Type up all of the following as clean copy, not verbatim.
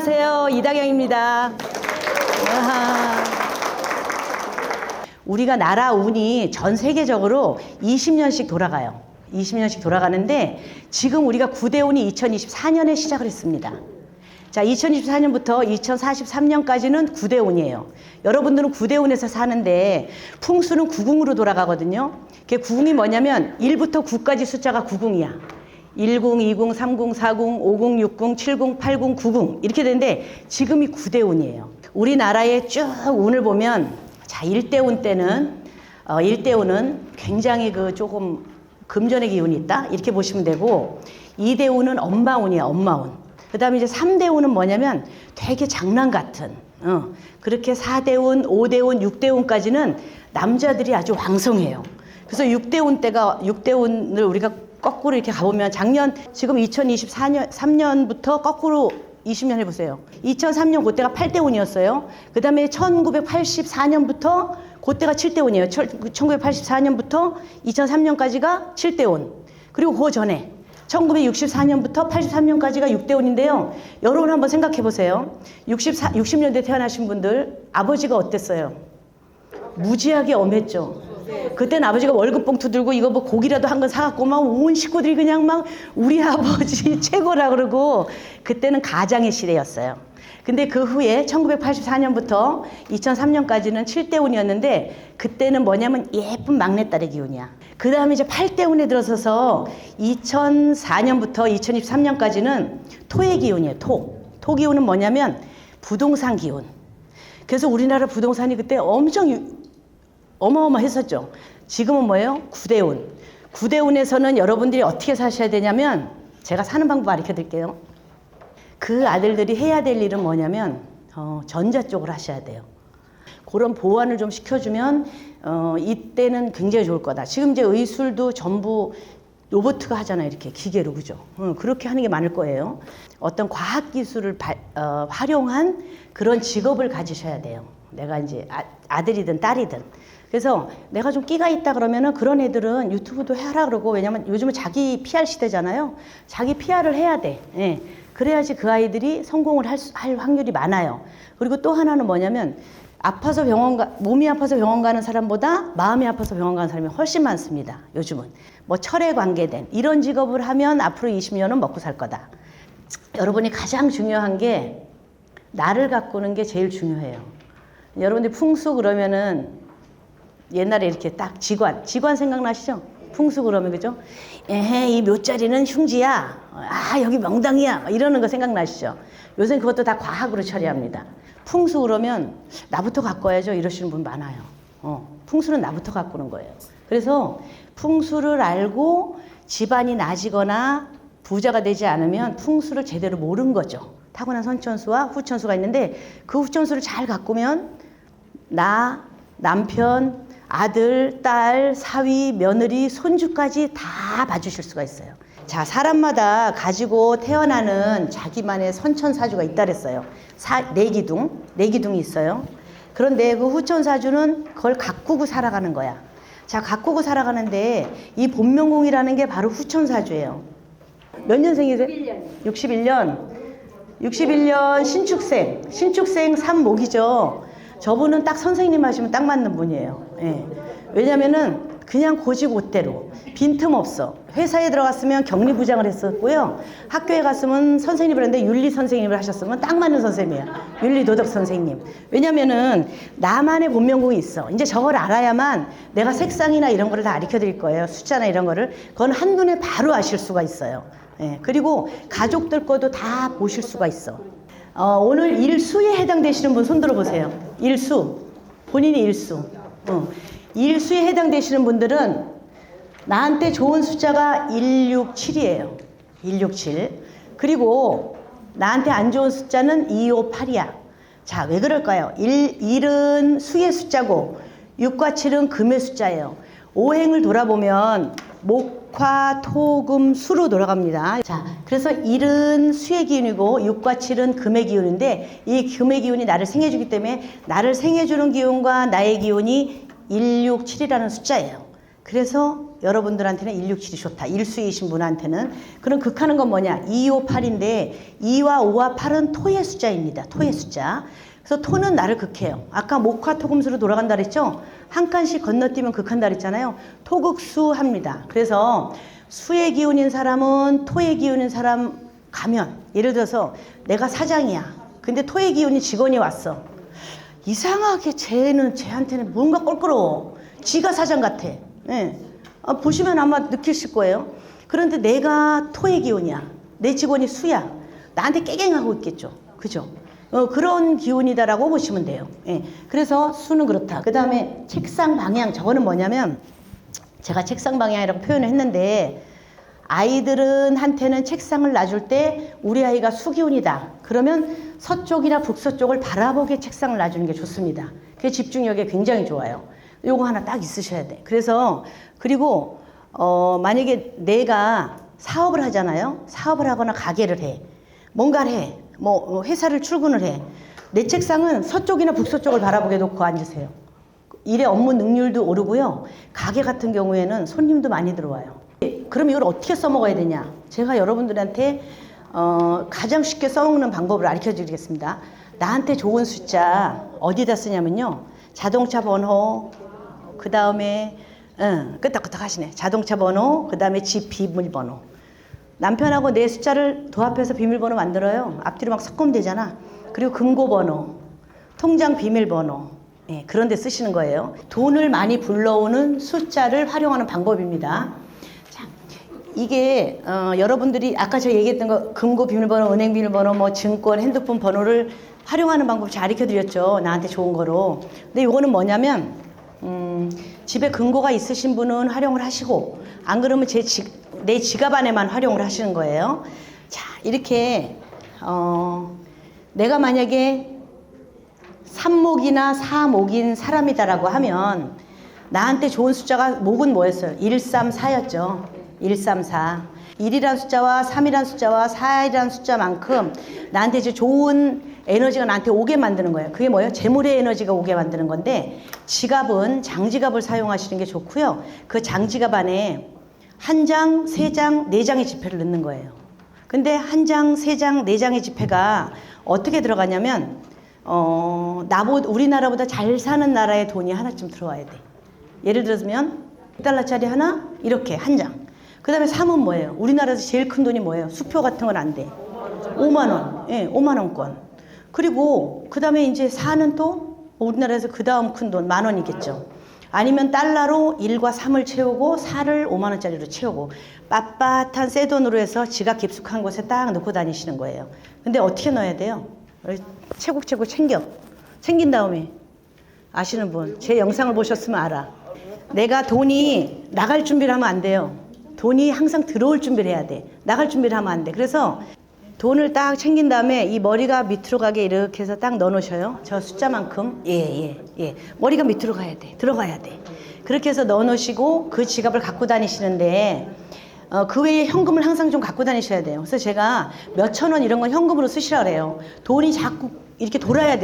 안녕하세요. 이다경입니다. 아하. 우리가 나라 운이 전 세계적으로 20년씩 돌아가요. 20년씩 돌아가는데 지금 우리가 9대 운이 2024년에 시작을 했습니다. 자, 2024년부터 2043년까지는 9대 운이에요. 여러분들은 9대 운에서 사는데 풍수는 9궁으로 돌아가거든요. 그게 9궁이 뭐냐면 1부터 9까지 숫자가 9궁이야. 1궁, 2궁, 3궁, 4궁, 5궁, 6궁, 7궁, 8궁, 9궁 이렇게 되는데 지금이 9대 운이에요. 우리나라의 쭉 운을 보면 자, 1대 운 때는 1대 운은 굉장히 조금 금전의 기운이 있다 이렇게 보시면 되고 2대 운은 엄마 운이야. 엄마 운. 그 다음에 이제 3대 운은 뭐냐면 되게 장난 같은 그렇게 4대 운, 5대 운, 6대 운까지는 남자들이 아주 왕성해요. 그래서 6대 운 때가 6대 운을 우리가 거꾸로 이렇게 가보면 작년 지금 2024년부터 거꾸로 20년 해보세요. 2003년 그때가 8대 운이었어요. 그 다음에 1984년부터 그때가 7대 운이에요. 1984년부터 2003년까지가 7대 운. 그리고 그 전에 1964년부터 83년까지가 6대 운인데요. 여러분 한번 생각해 보세요. 60년대 태어나신 분들 아버지가 어땠어요? 무지하게 엄했죠. 그때는 아버지가 월급 봉투 들고 이거 뭐 고기라도 한 건 사갖고 막 온 식구들이 그냥 막 우리 아버지 최고라 그러고 그때는 가장의 시대였어요. 근데 그 후에 1984년부터 2003년까지는 7대 운이었는데 그때는 뭐냐면 예쁜 막내딸의 기운이야. 그 다음에 이제 8대 운에 들어서서 2004년부터 2023년까지는 토의 기운이에요. 토 기운은 뭐냐면 부동산 기운. 그래서 우리나라 부동산이 그때 엄청 어마어마했었죠. 지금은 뭐예요? 9대 운. 9대 운에서는 여러분들이 어떻게 사셔야 되냐면 제가 사는 방법 가르쳐 드릴게요. 그 아들들이 해야 될 일은 뭐냐면 전자 쪽으로 하셔야 돼요. 그런 보완을 좀 시켜주면 이때는 굉장히 좋을 거다. 지금 이제 의술도 전부 로봇가 하잖아요. 이렇게 기계로. 그죠? 그렇게 하는 게 많을 거예요. 어떤 과학기술을 활용한 그런 직업을 가지셔야 돼요. 내가 이제 아들이든 딸이든. 그래서 내가 좀 끼가 있다 그러면은 그런 애들은 유튜브도 해라 그러고 왜냐면 요즘은 자기 PR 시대잖아요. 자기 PR을 해야 돼. 예. 그래야지 그 아이들이 성공을 할 확률이 많아요. 그리고 또 하나는 뭐냐면 몸이 아파서 병원 가는 사람보다 마음이 아파서 병원 가는 사람이 훨씬 많습니다. 요즘은. 뭐 철에 관계된 이런 직업을 하면 앞으로 20년은 먹고 살 거다. 여러분이 가장 중요한 게 나를 가꾸는 게 제일 중요해요. 여러분들 풍수 그러면은 옛날에 이렇게 딱 지관 생각나시죠? 풍수 그러면 그죠? 에헤 이 묘자리는 흉지야. 아 여기 명당이야. 이러는 거 생각나시죠? 요새 그것도 다 과학으로 처리합니다. 풍수 그러면 나부터 가꿔야죠. 이러시는 분 많아요. 풍수는 나부터 가꾸는 거예요. 그래서 풍수를 알고 집안이 낮이거나 부자가 되지 않으면 풍수를 제대로 모르는 거죠. 타고난 선천수와 후천수가 있는데 그 후천수를 잘 가꾸면 나, 남편, 아들, 딸, 사위, 며느리, 손주까지 다 봐주실 수가 있어요. 자, 사람마다 가지고 태어나는 자기만의 선천사주가 있다 그랬어요. 내기둥이 있어요. 그런데 그 후천사주는 그걸 가꾸고 살아가는 거야. 자, 가꾸고 살아가는데 이 본명궁이라는 게 바로 후천사주예요. 몇 년생이세요? 61년 신축생 3목이죠. 저분은 딱 선생님 하시면 딱 맞는 분이에요. 예. 왜냐면은 그냥 고지고대로 빈틈없어. 회사에 들어갔으면 격리부장을 했었고요. 학교에 갔으면 선생님을 했는데 윤리 선생님을 하셨으면 딱 맞는 선생님이에요. 윤리도덕 선생님. 왜냐면은 나만의 본명궁이 있어. 이제 저걸 알아야만 내가 색상이나 이런 거를 다 가르쳐 드릴 거예요. 숫자나 이런 거를. 그건 한눈에 바로 아실 수가 있어요. 예. 그리고 가족들 것도 다 보실 수가 있어. 오늘 일수에 해당되시는 분 손 들어보세요. 일수. 본인이 일수. 일수에 해당되시는 분들은 나한테 좋은 숫자가 167이에요. 167. 그리고 나한테 안 좋은 숫자는 258이야. 자, 왜 그럴까요? 1은 수의 숫자고 6과 7은 금의 숫자예요. 오행을 돌아보면 목화, 토, 금, 수로 돌아갑니다. 자, 그래서 1은 수의 기운이고 6과 7은 금의 기운인데 이 금의 기운이 나를 생해주기 때문에 나를 생해주는 기운과 나의 기운이 167이라는 숫자예요. 그래서 여러분들한테는 167이 좋다. 일수이신 분한테는. 그럼 극하는 건 뭐냐? 2, 5, 8인데 2와 5와 8은 토의 숫자입니다. 토의 숫자. 그래서 토는 나를 극해요. 아까 목화 토금수로 돌아간다 그랬죠? 한 칸씩 건너뛰면 극한다 그랬잖아요. 토극수 합니다. 그래서 수의 기운인 사람은 토의 기운인 사람 가면, 예를 들어서 내가 사장이야. 근데 토의 기운이 직원이 왔어. 이상하게 쟤한테는 뭔가 껄끄러워. 지가 사장 같아. 예. 보시면 아마 느끼실 거예요. 그런데 내가 토의 기운이야. 내 직원이 수야. 나한테 깨갱하고 있겠죠. 그죠? 그런 기운이다라고 보시면 돼요. 예. 그래서 수는 그렇다. 그 다음에 책상 방향. 저거는 뭐냐면 제가 책상 방향이라고 표현을 했는데 아이들은 한테는 책상을 놔줄 때 우리 아이가 수기운이다. 그러면 서쪽이나 북서쪽을 바라보게 책상을 놔주는 게 좋습니다. 그게 집중력에 굉장히 좋아요. 요거 하나 딱 있으셔야 돼. 그래서 그리고 만약에 내가 사업을 하잖아요. 사업을 하거나 가게를 해. 뭔가를 해. 뭐 회사를 출근을 해. 내 책상은 서쪽이나 북서쪽을 바라보게 놓고 앉으세요. 일의 업무 능률도 오르고요. 가게 같은 경우에는 손님도 많이 들어와요. 그럼 이걸 어떻게 써먹어야 되냐? 제가 여러분들한테 가장 쉽게 써먹는 방법을 알려 드리겠습니다. 나한테 좋은 숫자 어디다 쓰냐면요. 자동차 번호, 그 다음에 끄떡끄떡 하시네. 자동차 번호, 그 다음에 집 비밀번호. 남편하고 내 숫자를 도합해서 비밀번호 만들어요. 앞뒤로 막 섞으면 되잖아. 그리고 금고번호, 통장 비밀번호. 예, 그런 데 쓰시는 거예요. 돈을 많이 불러오는 숫자를 활용하는 방법입니다. 자, 이게 여러분들이 아까 제가 얘기했던 거 금고 비밀번호, 은행 비밀번호, 뭐 증권, 핸드폰 번호를 활용하는 방법 잘 익혀드렸죠. 나한테 좋은 거로. 근데 이거는 뭐냐면 집에 금고가 있으신 분은 활용을 하시고 안 그러면 내 지갑 안에만 활용을 하시는 거예요. 자, 이렇게 내가 만약에 3목이나 4목인 사람이다라고 하면 나한테 좋은 숫자가 목은 뭐였어요? 134였죠. 134. 1이란 숫자와 3이란 숫자와 4이란 숫자만큼 나한테 이제 좋은 에너지가 나한테 오게 만드는 거예요. 그게 뭐예요? 재물의 에너지가 오게 만드는 건데 지갑은 장지갑을 사용하시는 게 좋고요. 그 장지갑 안에 한 장, 세 장, 네 장의 지폐를 넣는 거예요. 근데 한 장, 세 장, 네 장의 지폐가 어떻게 들어가냐면 우리나라보다 잘 사는 나라의 돈이 하나쯤 들어와야 돼. 예를 들면 1달러짜리 하나 이렇게 한 장. 그 다음에 3은 뭐예요? 우리나라에서 제일 큰 돈이 뭐예요? 수표 같은 건 안 돼. 5만 원. 예, 5만 원권. 그리고 그 다음에 이제 4는 또 우리나라에서 그 다음 큰 돈 10,000원이겠죠. 아니면 달러로 1과 3을 채우고 4를 5만 원짜리로 채우고 빳빳한 새 돈으로 해서 지갑 깊숙한 곳에 딱 넣고 다니시는 거예요. 근데 어떻게 넣어야 돼요? 채곡채곡 챙긴 다음에 아시는 분, 제 영상을 보셨으면 알아. 내가 돈이 나갈 준비를 하면 안 돼요. 돈이 항상 들어올 준비를 해야 돼. 나갈 준비를 하면 안 돼. 그래서 돈을 딱 챙긴 다음에 이 머리가 밑으로 가게 이렇게 해서 딱 넣어 놓으셔요. 저 숫자만큼. 예. 머리가 밑으로 가야 돼. 들어가야 돼. 그렇게 해서 넣어 놓으시고 그 지갑을 갖고 다니시는데 그 외에 현금을 항상 좀 갖고 다니셔야 돼요. 그래서 제가 몇천 원 이런 건 현금으로 쓰시라 그래요. 돈이 자꾸 이렇게 돌아야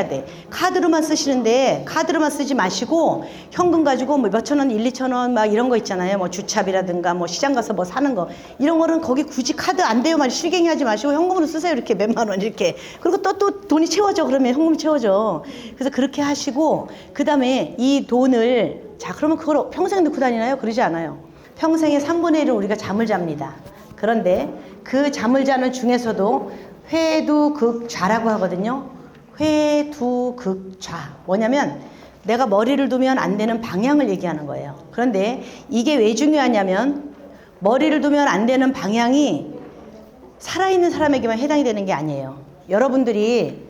돼. 카드로만 쓰시는데 카드로만 쓰지 마시고 현금 가지고 뭐 몇천 원, 1, 2천 원 막 이런 거 있잖아요. 뭐 주차비라든가 뭐 시장 가서 뭐 사는 거 이런 거는 거기 굳이 카드 안 돼요. 말 실갱이 하지 마시고 현금으로 쓰세요. 이렇게 몇만 원 이렇게. 그리고 또 돈이 채워져. 그러면 현금이 채워져. 그래서 그렇게 하시고 그다음에 이 돈을 자 그러면 그걸 평생 넣고 다니나요? 그러지 않아요. 평생의 3분의 1을 우리가 잠을 잡니다. 그런데 그 잠을 자는 중에서도 회두극좌라고 하거든요. 회두극좌. 뭐냐면 내가 머리를 두면 안 되는 방향을 얘기하는 거예요. 그런데 이게 왜 중요하냐면 머리를 두면 안 되는 방향이 살아있는 사람에게만 해당이 되는 게 아니에요. 여러분들이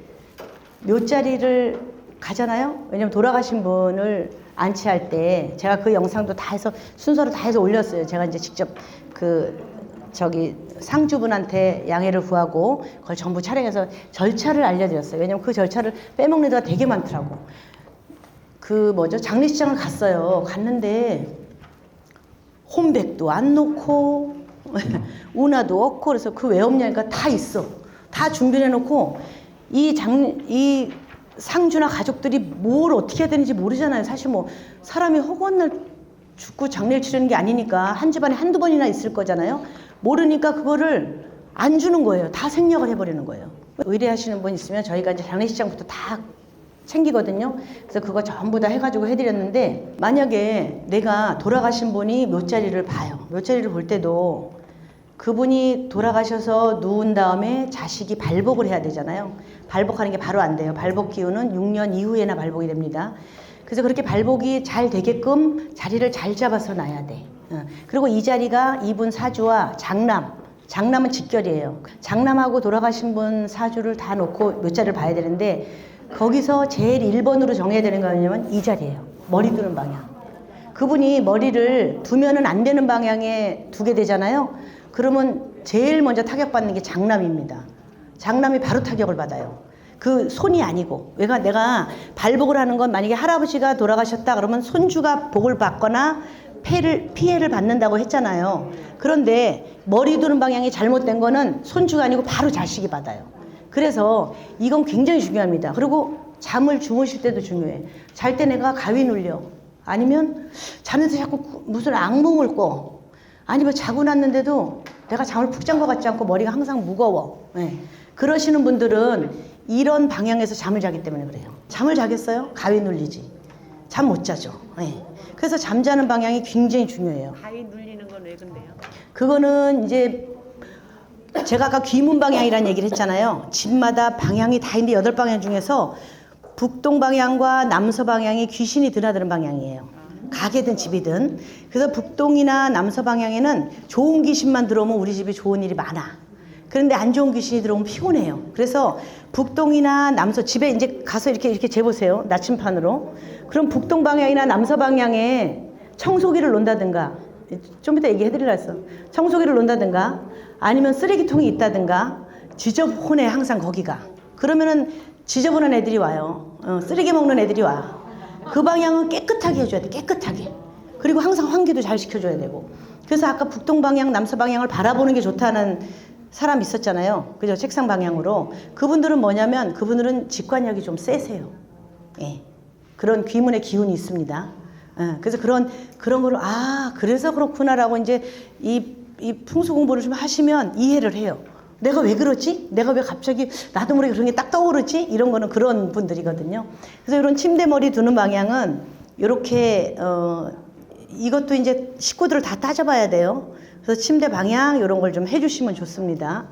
묘자리를 가잖아요. 왜냐면 돌아가신 분을 안치할 때 제가 그 영상도 다 해서 순서를 다 해서 올렸어요. 제가 이제 직접 상주분한테 양해를 구하고 그걸 전부 촬영해서 절차를 알려드렸어요. 왜냐면 그 절차를 빼먹는 데가 되게 많더라고. 장례식장을 갔는데 혼백도 안 놓고 운하도 없고 그래서 그 왜 없냐니까 다 있어. 다 준비해 놓고 이 상주나 가족들이 뭘 어떻게 해야 되는지 모르잖아요. 사실 뭐 사람이 허구한 날 죽고 장례를 치르는 게 아니니까 한 집안에 한두 번이나 있을 거잖아요. 모르니까 그거를 안 주는 거예요. 다 생략을 해버리는 거예요. 의뢰하시는 분 있으면 저희가 이제 장례식장부터 다 챙기거든요. 그래서 그거 전부 다 해가지고 해드렸는데, 만약에 내가 돌아가신 분이 묘자리를 봐요. 묘자리를 볼 때도 그분이 돌아가셔서 누운 다음에 자식이 발복을 해야 되잖아요. 발복하는 게 바로 안 돼요. 발복 기운은 6년 이후에나 발복이 됩니다. 그래서 그렇게 발복이 잘 되게끔 자리를 잘 잡아서 놔야 돼. 그리고 이 자리가 이분 사주와 장남은 직결이에요. 장남하고 돌아가신 분 사주를 다 놓고 묘자를 봐야 되는데, 거기서 제일 1번으로 정해야 되는 거 뭐냐면 이 자리예요. 머리 두는 방향. 그분이 머리를 두면은 안 되는 방향에 두게 되잖아요. 그러면 제일 먼저 타격받는 게 장남입니다. 장남이 바로 타격을 받아요. 그 손이 아니고. 내가 발복을 하는 건, 만약에 할아버지가 돌아가셨다 그러면 손주가 복을 받거나 피해를 받는다고 했잖아요. 그런데 머리 두는 방향이 잘못된 거는 손주가 아니고 바로 자식이 받아요. 그래서 이건 굉장히 중요합니다. 그리고 잠을 주무실 때도 중요해. 잘 때 내가 가위 눌려. 아니면 자면서 자꾸 무슨 악몽을 꿔. 아니면 자고 났는데도 내가 잠을 푹 잔 것 같지 않고 머리가 항상 무거워. 네. 그러시는 분들은 이런 방향에서 잠을 자기 때문에 그래요. 잠을 자겠어요? 가위 눌리지. 잠 못 자죠. 네. 그래서 잠자는 방향이 굉장히 중요해요. 가위 눌리는 건 왜 근데요? 그거는 이제 제가 아까 귀문 방향이라는 얘기를 했잖아요. 집마다 방향이 다 있는데 8방향 중에서 북동 방향과 남서 방향이 귀신이 드나드는 방향이에요. 가게든 집이든. 그래서 북동이나 남서 방향에는 좋은 귀신만 들어오면 우리 집이 좋은 일이 많아. 그런데 안 좋은 귀신이 들어오면 피곤해요. 그래서 북동이나 남서, 집에 이제 가서 이렇게 재보세요. 나침판으로. 그럼 북동 방향이나 남서 방향에 청소기를 놓는다든가, 좀 이따 얘기해드리려 했어. 청소기를 놓는다든가, 아니면 쓰레기통이 있다든가, 지저분해 항상 거기가. 그러면은 지저분한 애들이 와요. 쓰레기 먹는 애들이 와. 그 방향은 깨끗하게 해줘야 돼. 깨끗하게. 그리고 항상 환기도 잘 시켜줘야 되고. 그래서 아까 북동 방향, 남서 방향을 바라보는 게 좋다는 사람 있었잖아요. 그죠? 책상 방향으로. 그분들은 뭐냐면, 그분들은 직관력이 좀 세세요. 예. 그런 귀문의 기운이 있습니다. 그래서 그런 거를, 그래서 그렇구나라고 이제 이 풍수 공부를 좀 하시면 이해를 해요. 내가 왜 그러지? 내가 왜 갑자기 나도 모르게 그런 게 딱 떠오르지? 이런 거는 그런 분들이거든요. 그래서 이런 침대 머리 두는 방향은 이렇게 이것도 이제 식구들을 다 따져봐야 돼요. 그래서 침대 방향 이런 걸 좀 해주시면 좋습니다.